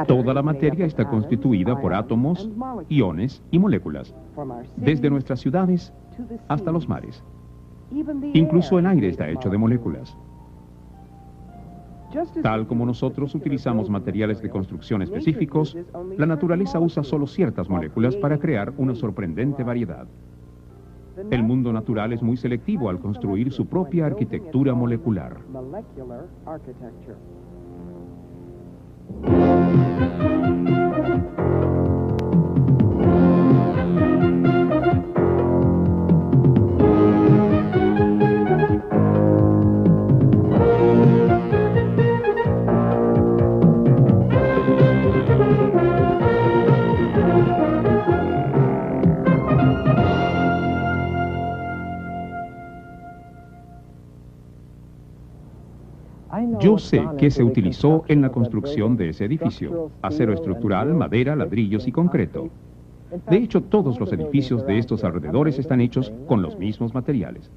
Toda la materia está constituida por átomos, iones y moléculas, desde nuestras ciudades hasta los mares. Incluso el aire está hecho de moléculas. Tal como nosotros utilizamos materiales de construcción específicos, la naturaleza usa solo ciertas moléculas para crear una sorprendente variedad. El mundo natural es muy selectivo al construir su propia arquitectura molecular. Yo sé qué se utilizó en la construcción de ese edificio: acero estructural, madera, ladrillos y concreto. De hecho, todos los edificios de estos alrededores están hechos con los mismos materiales.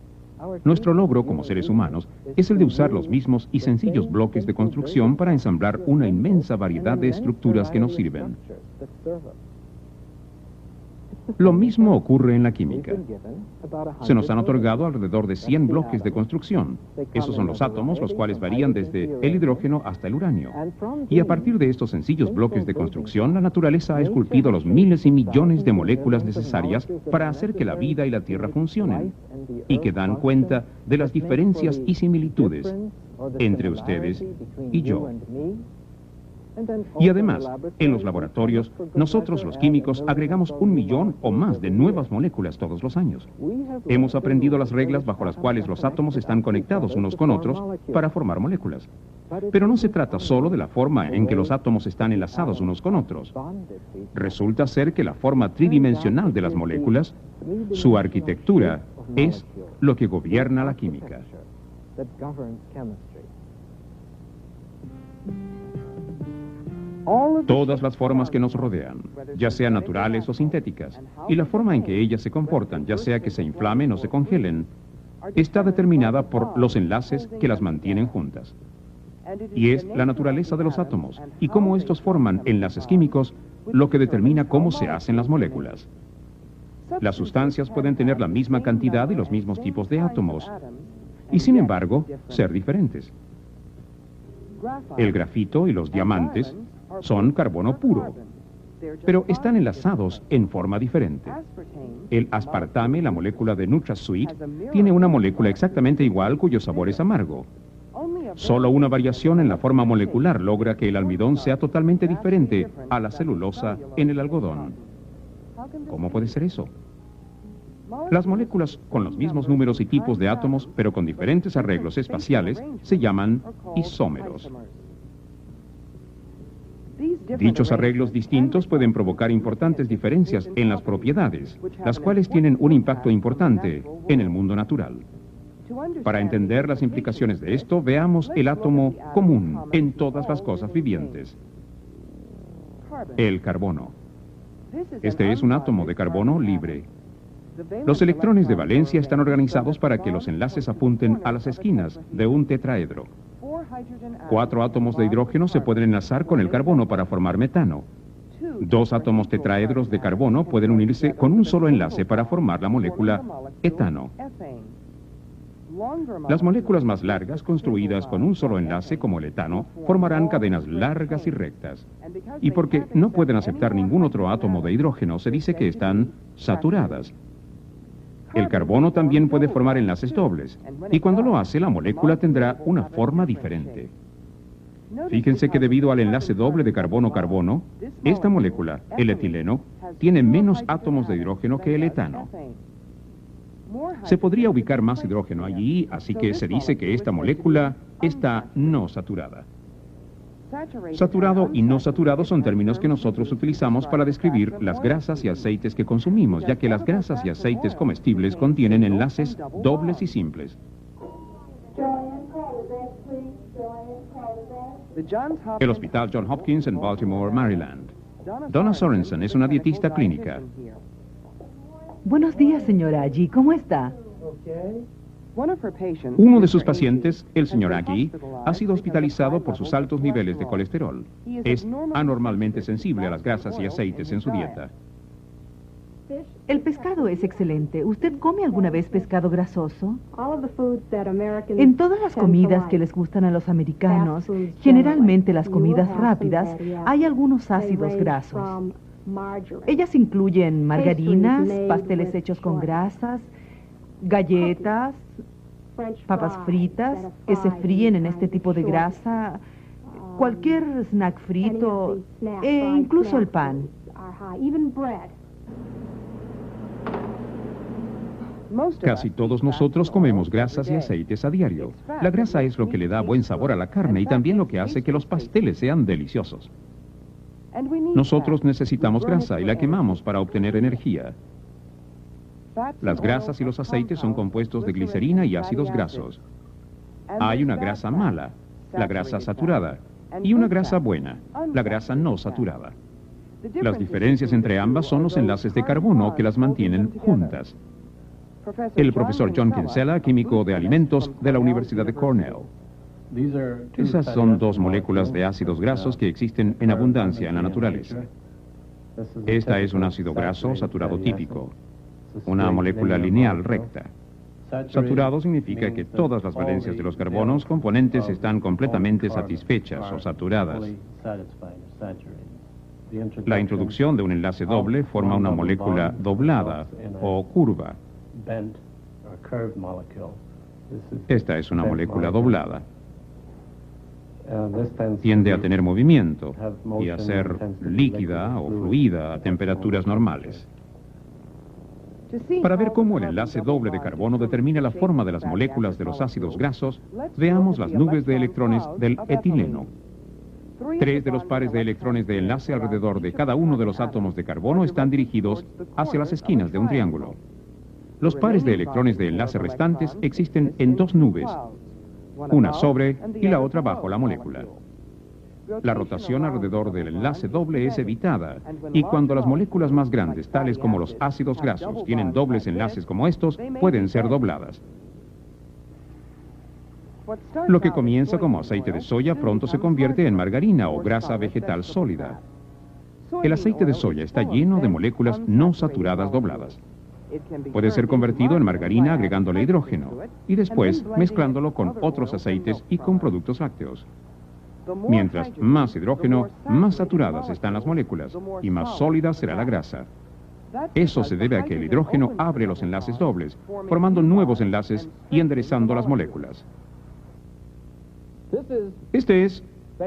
Nuestro logro como seres humanos es el de usar los mismos y sencillos bloques de construcción para ensamblar una inmensa variedad de estructuras que nos sirven. Lo mismo ocurre en la química. Se nos han otorgado alrededor de 100 bloques de construcción. Esos son los átomos, los cuales varían desde el hidrógeno hasta el uranio. Y a partir de estos sencillos bloques de construcción, la naturaleza ha esculpido los miles y millones de moléculas necesarias para hacer que la vida y la Tierra funcionen, y que dan cuenta de las diferencias y similitudes entre ustedes y yo. Y además, en los laboratorios, nosotros los químicos agregamos 1 millón o más de nuevas moléculas todos los años. Hemos aprendido las reglas bajo las cuales los átomos están conectados unos con otros para formar moléculas. Pero no se trata solo de la forma en que los átomos están enlazados unos con otros. Resulta ser que la forma tridimensional de las moléculas, su arquitectura, es lo que gobierna la química. Todas las formas que nos rodean, ya sean naturales o sintéticas, y la forma en que ellas se comportan, ya sea que se inflamen o se congelen, está determinada por los enlaces que las mantienen juntas. Y es la naturaleza de los átomos y cómo estos forman enlaces químicos lo que determina cómo se hacen las moléculas. Las sustancias pueden tener la misma cantidad y los mismos tipos de átomos, y sin embargo, ser diferentes. El grafito y los diamantes son carbono puro, pero están enlazados en forma diferente. El aspartame, la molécula de NutraSweet, tiene una molécula exactamente igual cuyo sabor es amargo. Solo una variación en la forma molecular logra que el almidón sea totalmente diferente a la celulosa en el algodón. ¿Cómo puede ser eso? Las moléculas con los mismos números y tipos de átomos, pero con diferentes arreglos espaciales, se llaman isómeros. Dichos arreglos distintos pueden provocar importantes diferencias en las propiedades, las cuales tienen un impacto importante en el mundo natural. Para entender las implicaciones de esto, veamos el átomo común en todas las cosas vivientes: el carbono. Este es un átomo de carbono libre. Los electrones de valencia están organizados para que los enlaces apunten a las esquinas de un tetraedro. 4 átomos de hidrógeno se pueden enlazar con el carbono para formar metano. 2 átomos tetraedros de carbono pueden unirse con un solo enlace para formar la molécula etano. Las moléculas más largas, construidas con un solo enlace como el etano, formarán cadenas largas y rectas. Y porque no pueden aceptar ningún otro átomo de hidrógeno, se dice que están saturadas. El carbono también puede formar enlaces dobles, y cuando lo hace, la molécula tendrá una forma diferente. Fíjense que debido al enlace doble de carbono-carbono, esta molécula, el etileno, tiene menos átomos de hidrógeno que el etano. Se podría ubicar más hidrógeno allí, así que se dice que esta molécula está no saturada. Saturado y no saturado son términos que nosotros utilizamos para describir las grasas y aceites que consumimos, ya que las grasas y aceites comestibles contienen enlaces dobles y simples. El Hospital Johns Hopkins en Baltimore, Maryland. Donna Sorensen es una dietista clínica. Buenos días, señora Allí. ¿Cómo está? Uno de sus pacientes, el señor Aggie, ha sido hospitalizado por sus altos niveles de colesterol. Es anormalmente sensible a las grasas y aceites en su dieta. El pescado es excelente. ¿Usted come alguna vez pescado grasoso? En todas las comidas que les gustan a los americanos, generalmente las comidas rápidas, hay algunos ácidos grasos. Ellas incluyen margarinas, pasteles hechos con grasas, galletas, papas fritas que se fríen en este tipo de grasa, cualquier snack frito e incluso el pan. Casi todos nosotros comemos grasas y aceites a diario. La grasa es lo que le da buen sabor a la carne y también lo que hace que los pasteles sean deliciosos. Nosotros necesitamos grasa y la quemamos para obtener energía. Las grasas y los aceites son compuestos de glicerina y ácidos grasos. Hay una grasa mala, la grasa saturada, y una grasa buena, la grasa no saturada. Las diferencias entre ambas son los enlaces de carbono que las mantienen juntas. El profesor John Kinsella, químico de alimentos de la Universidad de Cornell. Esas son dos moléculas de ácidos grasos que existen en abundancia en la naturaleza. Esta es un ácido graso saturado típico, una molécula lineal recta. Saturado significa que todas las valencias de los carbonos componentes están completamente satisfechas o saturadas. La introducción de un enlace doble forma una molécula doblada o curva. Esta es una molécula doblada. Tiende a tener movimiento y a ser líquida o fluida a temperaturas normales. Para ver cómo el enlace doble de carbono determina la forma de las moléculas de los ácidos grasos, veamos las nubes de electrones del etileno. 3 de los pares de electrones de enlace alrededor de cada uno de los átomos de carbono están dirigidos hacia las esquinas de un triángulo. Los pares de electrones de enlace restantes existen en 2 nubes, una sobre y la otra bajo la molécula. La rotación alrededor del enlace doble es evitada, y cuando las moléculas más grandes, tales como los ácidos grasos, tienen dobles enlaces como estos, pueden ser dobladas. Lo que comienza como aceite de soya pronto se convierte en margarina o grasa vegetal sólida. El aceite de soya está lleno de moléculas no saturadas dobladas. Puede ser convertido en margarina agregándole hidrógeno y después mezclándolo con otros aceites y con productos lácteos. Mientras más hidrógeno, más saturadas están las moléculas y más sólida será la grasa. Eso se debe a que el hidrógeno abre los enlaces dobles, formando nuevos enlaces y enderezando las moléculas. Este es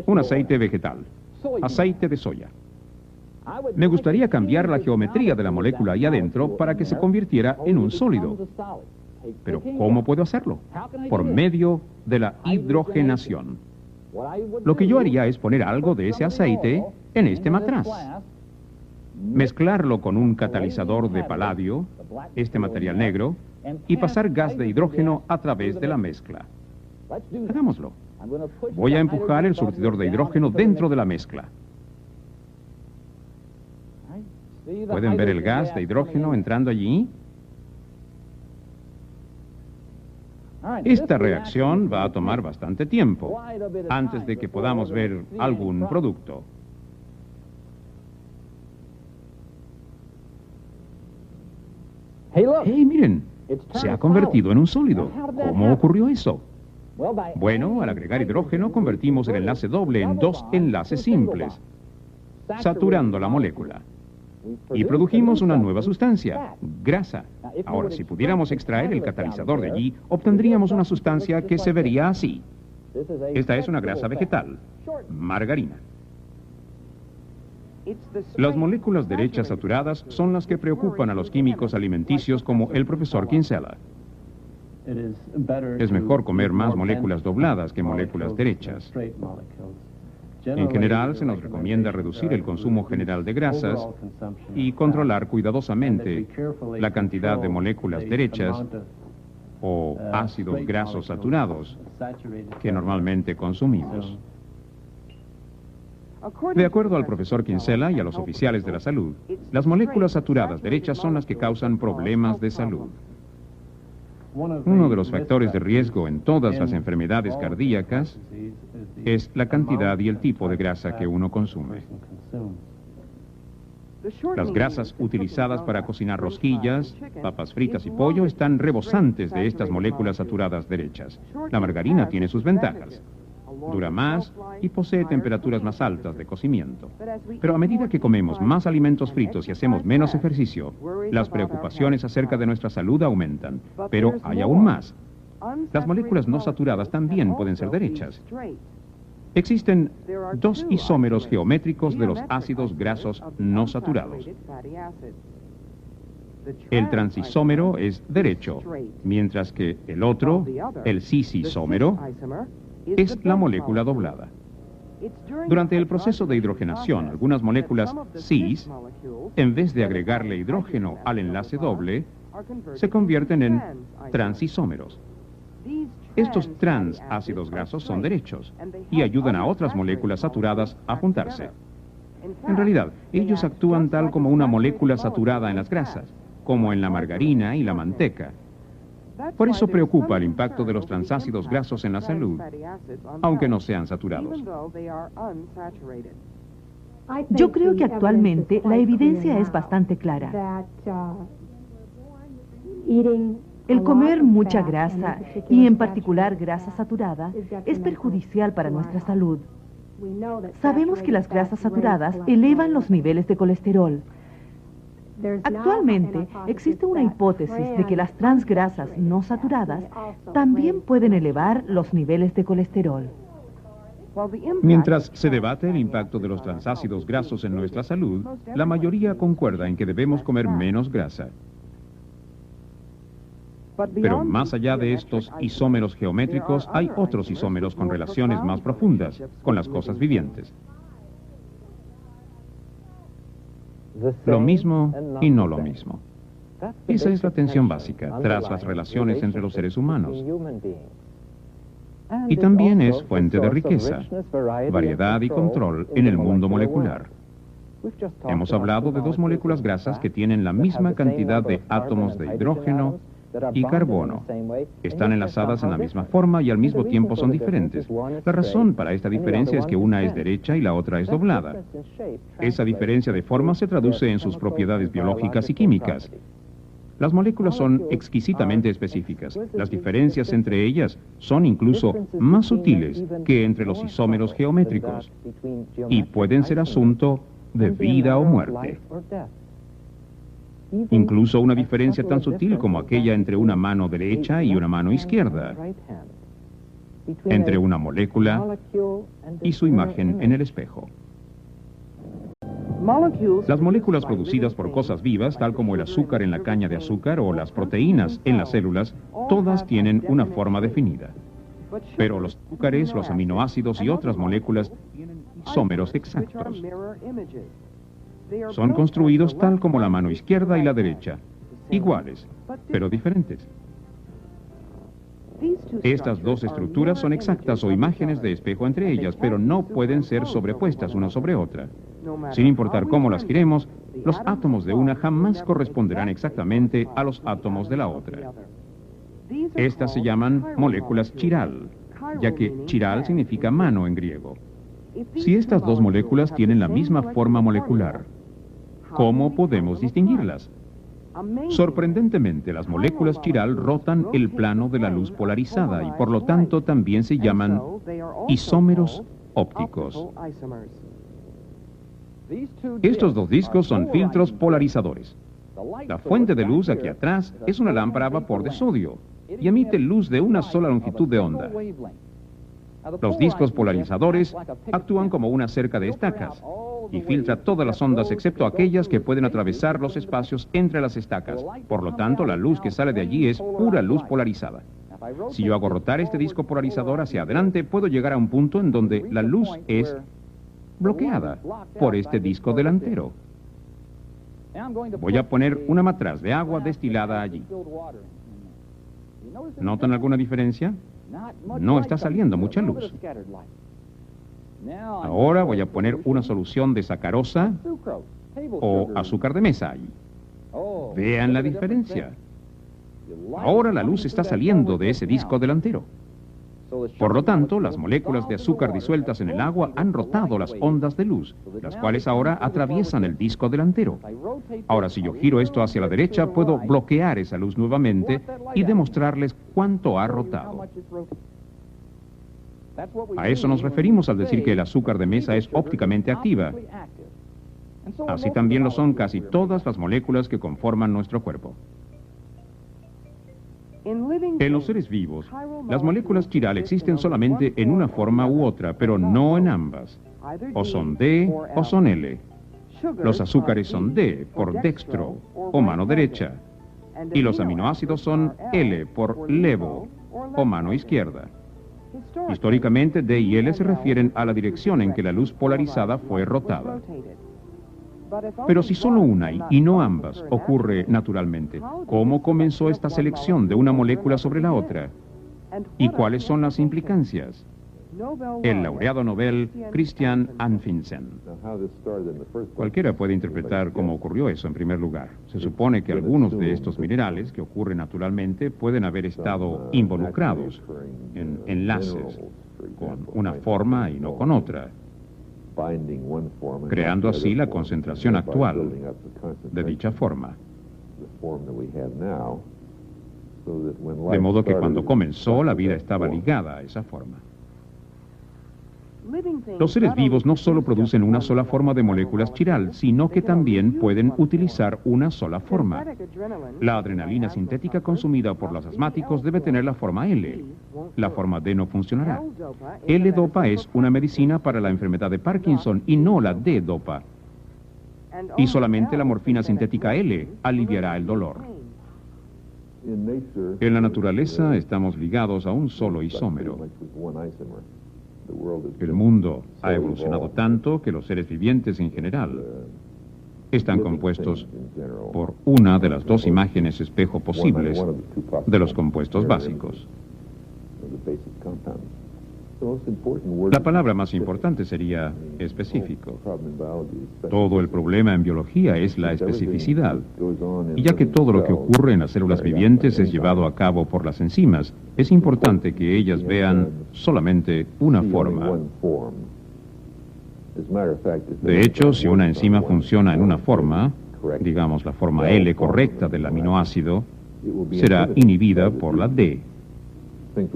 un aceite vegetal, aceite de soya. Me gustaría cambiar la geometría de la molécula ahí adentro para que se convirtiera en un sólido. Pero ¿cómo puedo hacerlo? Por medio de la hidrogenación. Lo que yo haría es poner algo de ese aceite en este matraz. Mezclarlo con un catalizador de paladio, este material negro, y pasar gas de hidrógeno a través de la mezcla. Hagámoslo. Voy a empujar el surtidor de hidrógeno dentro de la mezcla. ¿Pueden ver el gas de hidrógeno entrando allí? Esta reacción va a tomar bastante tiempo antes de que podamos ver algún producto. ¡Hey, miren! Se ha convertido en un sólido. ¿Cómo ocurrió eso? Bueno, al agregar hidrógeno convertimos el enlace doble en 2 enlaces simples, saturando la molécula. Y produjimos una nueva sustancia, grasa. Ahora, si pudiéramos extraer el catalizador de allí, obtendríamos una sustancia que se vería así. Esta es una grasa vegetal, margarina. Las moléculas derechas saturadas son las que preocupan a los químicos alimenticios como el profesor Kinsella. Es mejor comer más moléculas dobladas que moléculas derechas. En general, se nos recomienda reducir el consumo general de grasas y controlar cuidadosamente la cantidad de moléculas derechas o ácidos grasos saturados que normalmente consumimos. De acuerdo al profesor Kinsella y a los oficiales de la salud, las moléculas saturadas derechas son las que causan problemas de salud. Uno de los factores de riesgo en todas las enfermedades cardíacas es la cantidad y el tipo de grasa que uno consume. Las grasas utilizadas para cocinar rosquillas, papas fritas y pollo están rebosantes de estas moléculas saturadas derechas. La margarina tiene sus ventajas. Dura más y posee temperaturas más altas de cocimiento. Pero a medida que comemos más alimentos fritos y hacemos menos ejercicio, las preocupaciones acerca de nuestra salud aumentan. Pero hay aún más. Las moléculas no saturadas también pueden ser derechas. Existen dos isómeros geométricos de los ácidos grasos no saturados. El transisómero es derecho, mientras que el otro, el cisisómero, es la molécula doblada. Durante el proceso de hidrogenación, algunas moléculas cis, en vez de agregarle hidrógeno al enlace doble, se convierten en transisómeros. Estos transácidos grasos son derechos y ayudan a otras moléculas saturadas a juntarse. En realidad, ellos actúan tal como una molécula saturada en las grasas, como en la margarina y la manteca. Por eso preocupa el impacto de los transácidos grasos en la salud, aunque no sean saturados. Yo creo que actualmente la evidencia es bastante clara. El comer mucha grasa, y en particular grasa saturada, es perjudicial para nuestra salud. Sabemos que las grasas saturadas elevan los niveles de colesterol. Actualmente existe una hipótesis de que las transgrasas no saturadas también pueden elevar los niveles de colesterol. Mientras se debate el impacto de los transácidos grasos en nuestra salud, la mayoría concuerda en que debemos comer menos grasa. Pero más allá de estos isómeros geométricos, hay otros isómeros con relaciones más profundas con las cosas vivientes. Lo mismo y no lo mismo. Esa es la tensión básica tras las relaciones entre los seres humanos. Y también es fuente de riqueza, variedad y control en el mundo molecular. Hemos hablado de dos moléculas grasas que tienen la misma cantidad de átomos de hidrógeno y carbono. Están enlazadas en la misma forma y al mismo tiempo son diferentes. La razón para esta diferencia es que una es derecha y la otra es doblada. Esa diferencia de forma se traduce en sus propiedades biológicas y químicas. Las moléculas son exquisitamente específicas. Las diferencias entre ellas son incluso más sutiles que entre los isómeros geométricos y pueden ser asunto de vida o muerte. Incluso una diferencia tan sutil como aquella entre una mano derecha y una mano izquierda, entre una molécula y su imagen en el espejo. Las moléculas producidas por cosas vivas, tal como el azúcar en la caña de azúcar o las proteínas en las células, todas tienen una forma definida. Pero los azúcares, los aminoácidos y otras moléculas tienen isómeros exactos. Son construidos tal como la mano izquierda y la derecha, iguales, pero diferentes. Estas dos estructuras son exactas o imágenes de espejo entre ellas, pero no pueden ser sobrepuestas una sobre otra. Sin importar cómo las giremos, los átomos de una jamás corresponderán exactamente a los átomos de la otra. Estas se llaman moléculas chiral, ya que chiral significa mano en griego. Si estas dos moléculas tienen la misma forma molecular, ¿cómo podemos distinguirlas? Sorprendentemente, las moléculas chiral rotan el plano de la luz polarizada y por lo tanto también se llaman isómeros ópticos. Estos dos discos son filtros polarizadores. La fuente de luz aquí atrás es una lámpara a vapor de sodio y emite luz de una sola longitud de onda. Los discos polarizadores actúan como una cerca de estacas y filtra todas las ondas excepto aquellas que pueden atravesar los espacios entre las estacas. Por lo tanto, la luz que sale de allí es pura luz polarizada. Si yo hago rotar este disco polarizador hacia adelante, puedo llegar a un punto en donde la luz es bloqueada por este disco delantero. Voy a poner una matraz de agua destilada allí. ¿Notan alguna diferencia? No está saliendo mucha luz. Ahora voy a poner una solución de sacarosa o azúcar de mesa allí. Vean la diferencia. Ahora la luz está saliendo de ese disco delantero. Por lo tanto, las moléculas de azúcar disueltas en el agua han rotado las ondas de luz, las cuales ahora atraviesan el disco delantero. Ahora, si yo giro esto hacia la derecha, puedo bloquear esa luz nuevamente y demostrarles cuánto ha rotado. A eso nos referimos al decir que el azúcar de mesa es ópticamente activa. Así también lo son casi todas las moléculas que conforman nuestro cuerpo. En los seres vivos, las moléculas chiral existen solamente en una forma u otra, pero no en ambas. O son D o son L. Los azúcares son D por dextro o mano derecha, y los aminoácidos son L por levo o mano izquierda. Históricamente, D y L se refieren a la dirección en que la luz polarizada fue rotada. Pero si solo una y no ambas ocurre naturalmente, ¿cómo comenzó esta selección de una molécula sobre la otra? ¿Y cuáles son las implicancias? El laureado Nobel Christian Anfinsen. Cualquiera puede interpretar cómo ocurrió eso en primer lugar. Se supone que algunos de estos minerales que ocurren naturalmente pueden haber estado involucrados en enlaces con una forma y no con otra, creando así la concentración actual de dicha forma. De modo que cuando comenzó, la vida estaba ligada a esa forma. Los seres vivos no solo producen una sola forma de moléculas chiral, sino que también pueden utilizar una sola forma. La adrenalina sintética consumida por los asmáticos debe tener la forma L. La forma D no funcionará. L-dopa es una medicina para la enfermedad de Parkinson y no la D-dopa. Y solamente la morfina sintética L aliviará el dolor. En la naturaleza estamos ligados a un solo isómero. El mundo ha evolucionado tanto que los seres vivientes en general están compuestos por una de las dos imágenes espejo posibles de los compuestos básicos. La palabra más importante sería específico. Todo el problema en biología es la especificidad. Y ya que todo lo que ocurre en las células vivientes es llevado a cabo por las enzimas, es importante que ellas vean solamente una forma. De hecho, si una enzima funciona en una forma, digamos la forma L correcta del aminoácido, será inhibida por la D.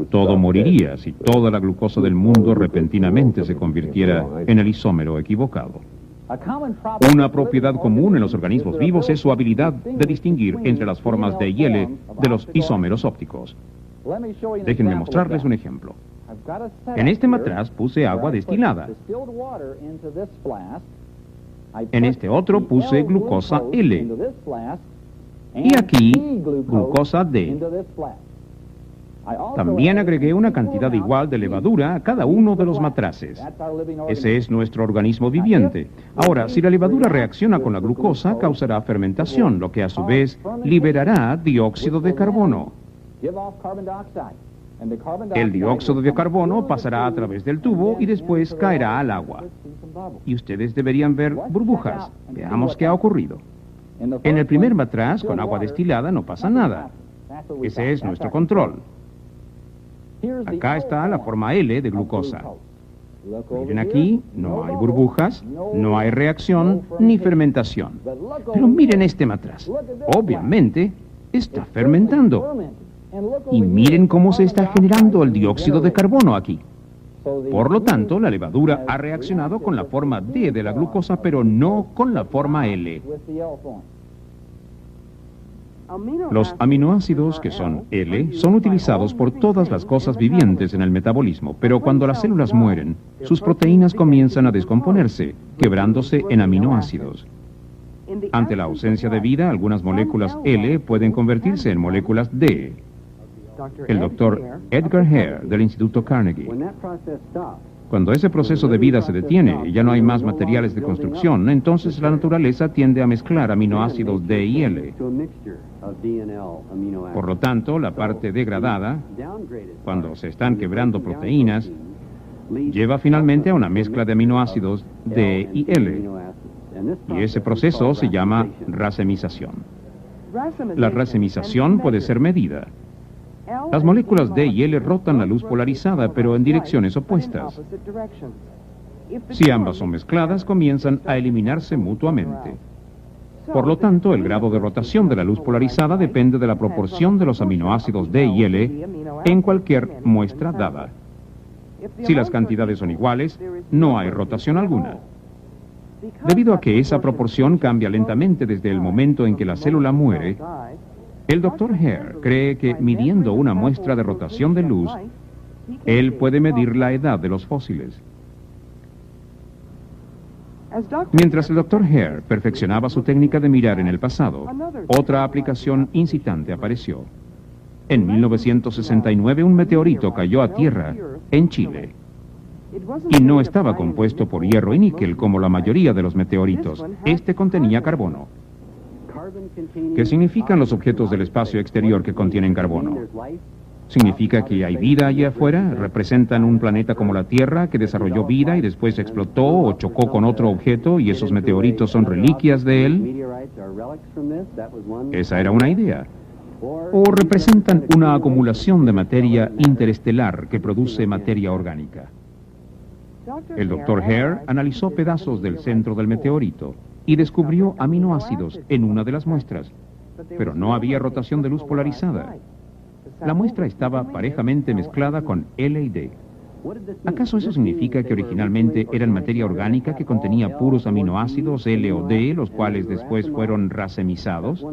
Todo moriría si toda la glucosa del mundo repentinamente se convirtiera en el isómero equivocado. Una propiedad común en los organismos vivos es su habilidad de distinguir entre las formas D y L de los isómeros ópticos. Déjenme mostrarles un ejemplo. En este matraz puse agua destilada. En este otro puse glucosa L. Y aquí, glucosa D. También agregué una cantidad igual de levadura a cada uno de los matraces. Ese es nuestro organismo viviente. Ahora, si la levadura reacciona con la glucosa, causará fermentación, lo que a su vez liberará dióxido de carbono. El dióxido de carbono pasará a través del tubo y después caerá al agua. Y ustedes deberían ver burbujas. Veamos qué ha ocurrido. En el primer matraz, con agua destilada, no pasa nada. Ese es nuestro control. Acá está la forma L de glucosa. Miren aquí, no hay burbujas, no hay reacción ni fermentación. Pero miren este matraz. Obviamente, está fermentando. Y miren cómo se está generando el dióxido de carbono aquí. Por lo tanto, la levadura ha reaccionado con la forma D de la glucosa, pero no con la forma L. Los aminoácidos, que son L, son utilizados por todas las cosas vivientes en el metabolismo, pero cuando las células mueren, sus proteínas comienzan a descomponerse, quebrándose en aminoácidos. Ante la ausencia de vida, algunas moléculas L pueden convertirse en moléculas D. El doctor Edgar Hare, del Instituto Carnegie. Cuando ese proceso de vida se detiene y ya no hay más materiales de construcción, entonces la naturaleza tiende a mezclar aminoácidos D y L. Por lo tanto, la parte degradada, cuando se están quebrando proteínas, lleva finalmente a una mezcla de aminoácidos D y L. Y ese proceso se llama racemización. La racemización puede ser medida. Las moléculas D y L rotan la luz polarizada, pero en direcciones opuestas. Si ambas son mezcladas, comienzan a eliminarse mutuamente. Por lo tanto, el grado de rotación de la luz polarizada depende de la proporción de los aminoácidos D y L en cualquier muestra dada. Si las cantidades son iguales, no hay rotación alguna. Debido a que esa proporción cambia lentamente desde el momento en que la célula muere, el Dr. Hare cree que midiendo una muestra de rotación de luz, él puede medir la edad de los fósiles. Mientras el Dr. Hare perfeccionaba su técnica de mirar en el pasado, otra aplicación incitante apareció. En 1969 un meteorito cayó a tierra en Chile. Y no estaba compuesto por hierro y níquel como la mayoría de los meteoritos. Este contenía carbono. ¿Qué significan los objetos del espacio exterior que contienen carbono? ¿Significa que hay vida allá afuera? ¿Representan un planeta como la Tierra que desarrolló vida y después explotó o chocó con otro objeto y esos meteoritos son reliquias de él? Esa era una idea. ¿O representan una acumulación de materia interestelar que produce materia orgánica? El Dr. Hare analizó pedazos del centro del meteorito y descubrió aminoácidos en una de las muestras, pero no había rotación de luz polarizada. La muestra estaba parejamente mezclada con L y D. ¿Acaso eso significa que originalmente eran materia orgánica que contenía puros aminoácidos L o D, los cuales después fueron racemizados?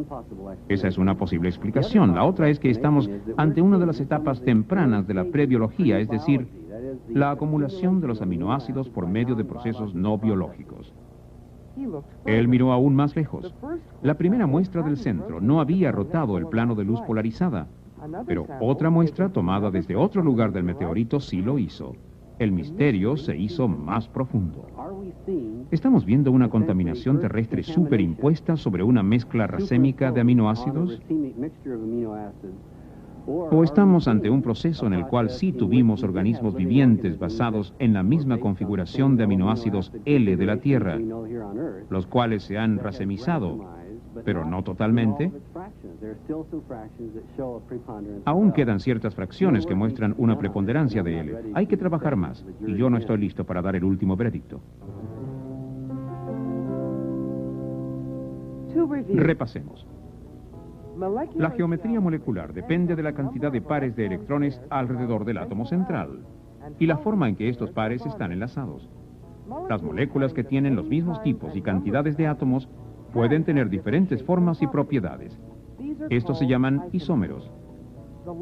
Esa es una posible explicación. La otra es que estamos ante una de las etapas tempranas de la prebiología, es decir, la acumulación de los aminoácidos por medio de procesos no biológicos. Él miró aún más lejos. La primera muestra del centro no había rotado el plano de luz polarizada, pero otra muestra tomada desde otro lugar del meteorito sí lo hizo. El misterio se hizo más profundo. ¿Estamos viendo una contaminación terrestre superimpuesta sobre una mezcla racémica de aminoácidos? ¿O estamos ante un proceso en el cual sí tuvimos organismos vivientes basados en la misma configuración de aminoácidos L de la Tierra, los cuales se han racemizado, pero no totalmente? Aún quedan ciertas fracciones que muestran una preponderancia de L. Hay que trabajar más, y yo no estoy listo para dar el último veredicto. Repasemos. La geometría molecular depende de la cantidad de pares de electrones alrededor del átomo central y la forma en que estos pares están enlazados. Las moléculas que tienen los mismos tipos y cantidades de átomos pueden tener diferentes formas y propiedades. Estos se llaman isómeros.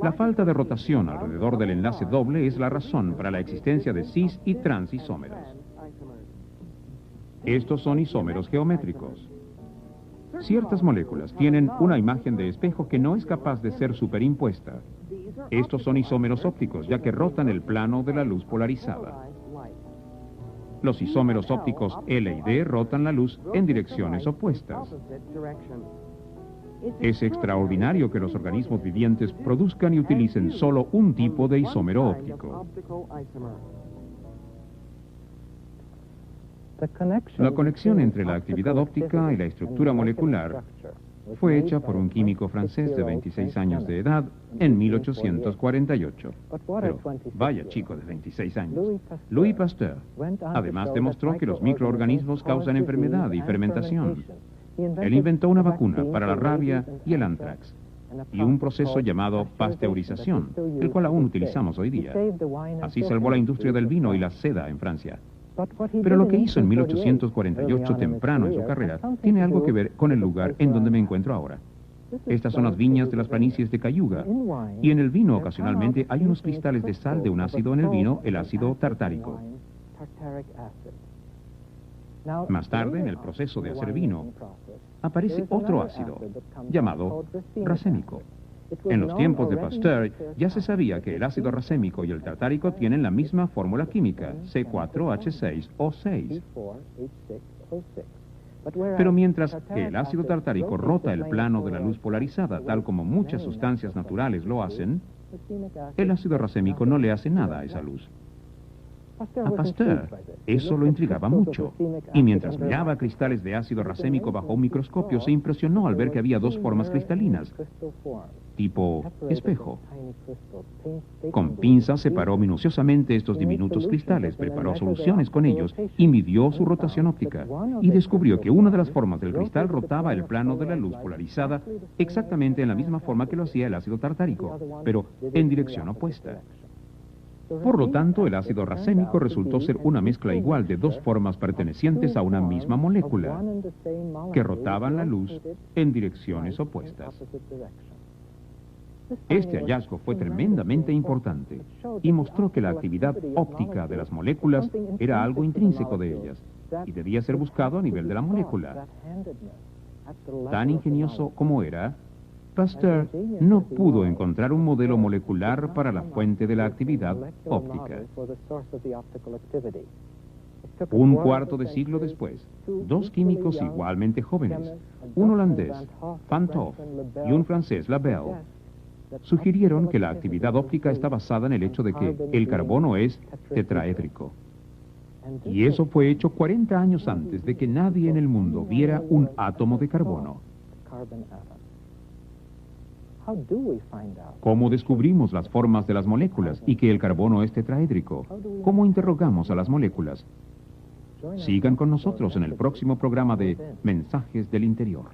La falta de rotación alrededor del enlace doble es la razón para la existencia de cis y transisómeros. Estos son isómeros geométricos. Ciertas moléculas tienen una imagen de espejo que no es capaz de ser superimpuesta. Estos son isómeros ópticos, ya que rotan el plano de la luz polarizada. Los isómeros ópticos L y D rotan la luz en direcciones opuestas. Es extraordinario que los organismos vivientes produzcan y utilicen solo un tipo de isómero óptico. La conexión entre la actividad óptica y la estructura molecular fue hecha por un químico francés de 26 años de edad en 1848. Pero vaya chico de 26 años. Louis Pasteur. Además demostró que los microorganismos causan enfermedad y fermentación. Él inventó una vacuna para la rabia y el anthrax y un proceso llamado pasteurización, el cual aún utilizamos hoy día. Así salvó la industria del vino y la seda en Francia. Pero lo que hizo en 1848, temprano en su carrera, tiene algo que ver con el lugar en donde me encuentro ahora. Estas son las viñas de las planicies de Cayuga, y en el vino ocasionalmente hay unos cristales de sal de un ácido en el vino, el ácido tartárico. Más tarde, en el proceso de hacer vino, aparece otro ácido, llamado racémico. En los tiempos de Pasteur ya se sabía que el ácido racémico y el tartárico tienen la misma fórmula química, C4H6O6. Pero mientras que el ácido tartárico rota el plano de la luz polarizada, tal como muchas sustancias naturales lo hacen, el ácido racémico no le hace nada a esa luz. A Pasteur eso lo intrigaba mucho, y mientras miraba cristales de ácido racémico bajo un microscopio, se impresionó al ver que había dos formas cristalinas, tipo espejo. Con pinzas separó minuciosamente estos diminutos cristales, preparó soluciones con ellos y midió su rotación óptica, y descubrió que una de las formas del cristal rotaba el plano de la luz polarizada exactamente en la misma forma que lo hacía el ácido tartárico, pero en dirección opuesta. Por lo tanto, el ácido racémico resultó ser una mezcla igual de dos formas pertenecientes a una misma molécula, que rotaban la luz en direcciones opuestas. Este hallazgo fue tremendamente importante y mostró que la actividad óptica de las moléculas era algo intrínseco de ellas y debía ser buscado a nivel de la molécula. Tan ingenioso como era, Pasteur no pudo encontrar un modelo molecular para la fuente de la actividad óptica. Un cuarto de siglo después, dos químicos igualmente jóvenes, un holandés, Van 't Hoff, y un francés, Labelle, sugirieron que la actividad óptica está basada en el hecho de que el carbono es tetraédrico. Y eso fue hecho 40 años antes de que nadie en el mundo viera un átomo de carbono. ¿Cómo descubrimos las formas de las moléculas y que el carbono es tetraédrico? ¿Cómo interrogamos a las moléculas? Sigan con nosotros en el próximo programa de Mensajes del Interior.